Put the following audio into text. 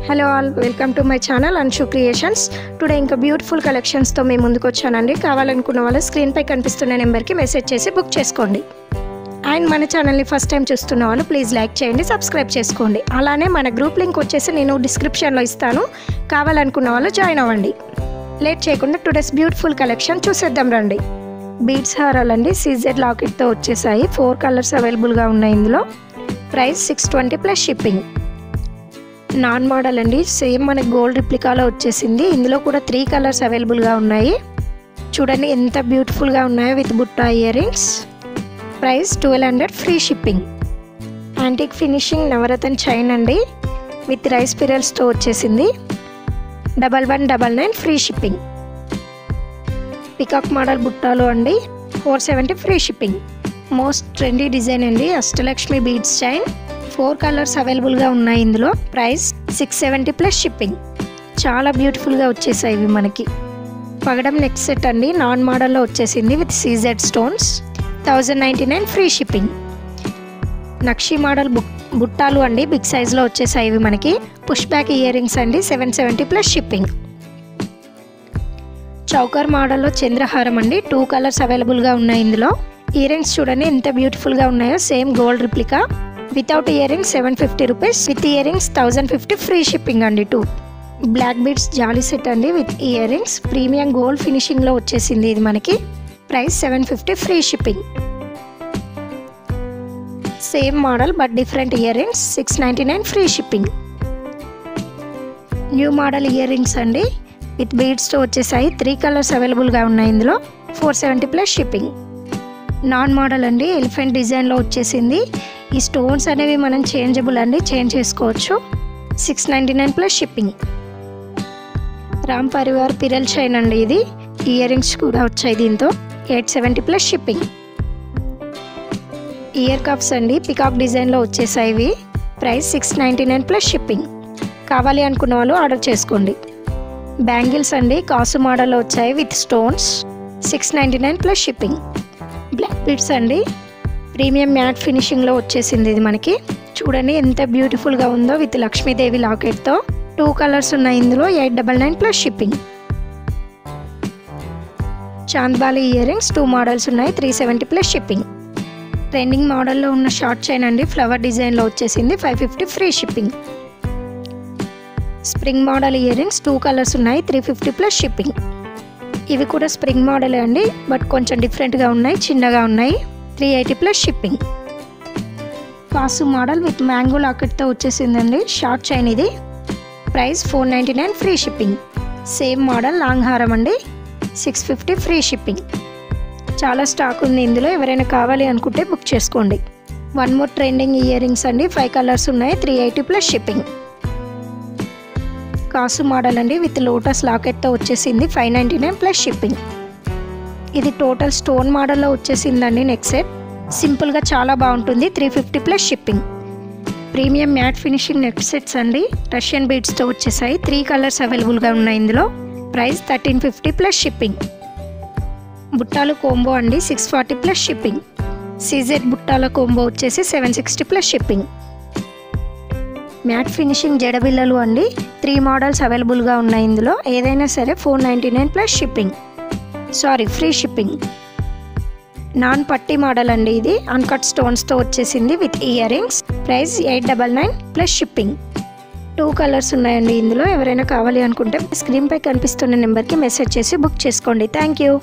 Hello all, welcome to my channel Anshu creations. Today ఇంకా beautiful కలెక్షన్స్తో మేము ముందుకు వచ్చానండి. కావాలనుకున్న వాళ్ళు స్క్రీన్పై కనిపిస్తున్న నెంబర్కి మెసేజ్ చేసి బుక్ చేసుకోండి. అండ్ మన ఛానల్ని ఫస్ట్ టైం చూస్తున్న వాళ్ళు ప్లీజ్ లైక్ చేయండి, సబ్స్క్రైబ్ చేసుకోండి. అలానే మన గ్రూప్ లింక్ వచ్చేసి నేను డిస్క్రిప్షన్లో ఇస్తాను, కావాలనుకున్న వాళ్ళు జాయిన్ అవ్వండి. లేట్ చేయకుండా టుడేస్ బ్యూటిఫుల్ కలెక్షన్ చూసేద్దాం రండి. బీడ్స్ హారాలండి, సీజెడ్ లాకెట్తో వచ్చేసాయి. 4 కలర్స్ అవైలబుల్గా ఉన్నాయి. ఇందులో ప్రైస్ 620 ప్లస్ షిప్పింగ్. నాన్ మోడల్ అండి, సేమ్ మనకి గోల్డ్ రిప్లికాలో వచ్చేసింది. ఇందులో కూడా 3 కలర్స్ అవైలబుల్గా ఉన్నాయి. చూడండి ఎంత బ్యూటిఫుల్గా ఉన్నాయో, విత్ బుట్టా earrings. Price 1200 free shipping. Antique finishing Navaratna chain అండి, విత్ రైస్ పిరల్స్తో వచ్చేసింది. 1199 ఫ్రీ షిప్పింగ్. పికాక్ మోడల్ బుట్టాలు అండి, 470 free shipping. Most trendy design అండి, అష్టలక్ష్మి బీడ్స్ చైన్. 4 కలర్స్ అవైలబుల్గా ఉన్నాయి. ఇందులో ప్రైస్ 670 ప్లస్ షిప్పింగ్. చాలా బ్యూటిఫుల్గా వచ్చేసాయి ఇవి మనకి. పగడం నెక్ సెట్ అండి, నాన్ మోడల్లో వచ్చేసింది with CZ stones. 1099 free shipping. నక్షి మోడల్ బుట్టాలు అండి, బిగ్ సైజ్లో వచ్చేసాయి ఇవి మనకి. పుష్ బ్యాక్ ఇయర్ రింగ్స్ అండి, 770 ప్లస్ షిప్పింగ్. చౌకర్ మోడల్లో చంద్రహారం అండి, 2 కలర్స్ అవైలబుల్గా ఉన్నాయి. ఇందులో ఇయర్ రింగ్స్ చూడండి ఎంత బ్యూటిఫుల్గా ఉన్నాయో, same gold replica. Without earrings 750 rupees, with earrings 1050 free shipping అండి. 2 బ్లాక్ బీడ్స్ జాలీ సెట్ అండి, with earrings. Premium gold ఫినిషింగ్లో వచ్చేసింది ఇది మనకి. Price 750 free shipping. Same model but different earrings, 699 free shipping. New model earrings అండి, with బీడ్స్తో వచ్చేసాయి. 3 కలర్స్ అవైలబుల్గా ఉన్నాయి. ఇందులో 470 ప్లస్ షిప్పింగ్. నాన్ మోడల్ అండి, ఎలిఫెంట్ డిజైన్లో వచ్చేసింది. ఈ స్టోన్స్ అనేవి మనం చేంజబుల్ అండి, చేంజ్ చేసుకోవచ్చు. 699 plus shipping. Ram Parivar pearl chain అండి ఇది, ఇయర్ రింగ్స్ కూడా వచ్చాయి దీంతో. 870 ప్లస్ షిప్పింగ్. ఇయర్ కప్స్ అండి, పికాక్ డిజైన్లో వచ్చేసాయి ఇవి. Price 699 plus shipping. కావాలి అనుకున్న వాళ్ళు ఆర్డర్ చేసుకోండి. బ్యాంగిల్స్ అండి, కాసు మోడల్లో వచ్చాయి with stones. 699 plus shipping. Black beads అండి, ప్రీమియం మ్యాట్ ఫినిషింగ్లో వచ్చేసింది ఇది మనకి. చూడండి ఎంత బ్యూటిఫుల్గా ఉందో, విత్ లక్ష్మీదేవి లాకెట్తో. 2 కలర్స్ ఉన్నాయి. ఇందులో 899 plus shipping. Chandbali ear rings, 2 models ఉన్నాయి. 370 ప్లస్ షిప్పింగ్. ట్రెండింగ్ మోడల్లో ఉన్న షార్ట్ చైన్ అండి, ఫ్లవర్ డిజైన్లో వచ్చేసింది. 550 free shipping. Spring model ear rings, 2 colours ఉన్నాయి. 350 ప్లస్ షిప్పింగ్. ఇవి కూడా స్ప్రింగ్ మోడలే అండి, బట్ కొంచెం డిఫరెంట్గా ఉన్నాయి, చిన్నగా ఉన్నాయి. 380 ప్లస్ షిప్పింగ్. కాసు మోడల్ విత్ మ్యాంగో లాకెట్తో వచ్చేసిందండి, షార్ట్ చైన్ ఇది. Price 499 free shipping. Same model long హారం అండి, 650 ఫ్రీ షిప్పింగ్. చాలా స్టాక్ ఉంది ఇందులో, ఎవరైనా కావాలి అనుకుంటే బుక్ చేసుకోండి. 1 మోర్ ట్రెండింగ్ ఇయర్ రింగ్స్ అండి, 5 కలర్స్ ఉన్నాయి. 380 ప్లస్ షిప్పింగ్. కాసు మోడల్ అండి, విత్ లోటస్ లాకెట్తో వచ్చేసింది. 599 ప్లస్ షిప్పింగ్. ఇది టోటల్ స్టోన్ మోడల్లో వచ్చేసిందండి నెక్ సెట్. సింపుల్గా చాలా బాగుంటుంది. 350 plus shipping. Premium matte finishing neck sets అండి, రష్యన్ బీడ్స్తో వచ్చేసాయి. 3 కలర్స్ అవైలబుల్గా ఉన్నాయి ఇందులో. Price 1350 plus shipping. బుట్టాలు కోంబో అండి, 640 ప్లస్ షిప్పింగ్. సీజెడ్ బుట్టాల కోంబో వచ్చేసి 760 ప్లస్ షిప్పింగ్. మ్యాట్ ఫినిషింగ్ జడబిల్లలు అండి, 3 మోడల్స్ అవైలబుల్గా ఉన్నాయి. ఇందులో ఏదైనా సరే 499 plus shipping, free shipping. Non పట్టి మోడల్ అండి ఇది, అన్కట్ స్టోన్స్తో వచ్చేసింది with earrings. Price 899 plus shipping. 2 colours ఉన్నాయండి ఇందులో. ఎవరైనా కావాలి అనుకుంటే స్క్రీన్పై కనిపిస్తున్న నెంబర్కి మెసేజ్ చేసి బుక్ చేసుకోండి. Thank you.